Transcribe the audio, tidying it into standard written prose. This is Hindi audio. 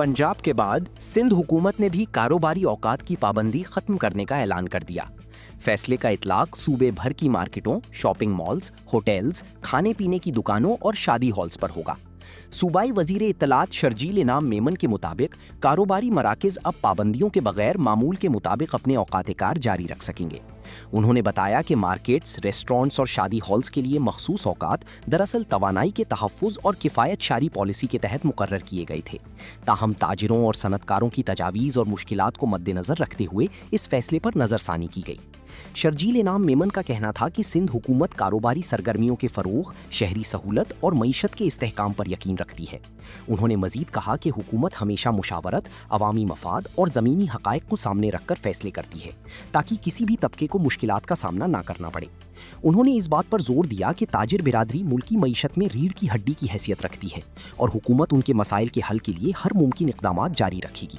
पंजाब के बाद सिंध हुकूमत ने भी कारोबारी औकात की पाबंदी खत्म करने का ऐलान कर दिया। फैसले का इतलाक सूबे भर की मार्केटों, शॉपिंग मॉल्स, होटल्स, खाने पीने की दुकानों और शादी हॉल्स पर होगा। सूबाई वजीर इत्तलात शर्जील इनाम मेमन के मुताबिक कारोबारी मराकज़ अब पाबंदियों के बगैर मामूल के मुताबिक अपने औकात-ए-कार जारी रख सकेंगे। उन्होंने बताया कि मार्केट्स, रेस्टोरेंट्स और शादी हॉल्स के लिए मखसूस औकात दरअसल तवानाई के तहफ़्फ़ुज़ और किफ़ायत शारी पॉलिसी के तहत मुकर्रर किए गए थे। ताहम ताजिरों और सनतकारों की तजावीज़ और मुश्किलात को मद्देनज़र रखते हुए इस फैसले पर नज़रसानी की गई। शर्जील इनाम मेमन का कहना था कि सिंध हुकूमत कारोबारी सरगर्मियों के फ़रोग़, शहरी सहूलत और मईशत के इस्तेहकाम पर यकीन रखती है। उन्होंने मज़ीद कहा कि हुकूमत हमेशा मुशावरत, अवामी मफाद और ज़मीनी हक़ाइक़ को सामने रखकर फैसले करती है ताकि किसी भी तबके को मुश्किलात का सामना ना करना पड़े। उन्होंने इस बात पर जोर दिया कि ताजिर बिरादरी मुल्की मईशत में रीढ़ की हड्डी की हैसियत रखती है और हुकूमत उनके मसाइल के हल के लिए हर मुमकिन इक़दामात जारी रखेगी।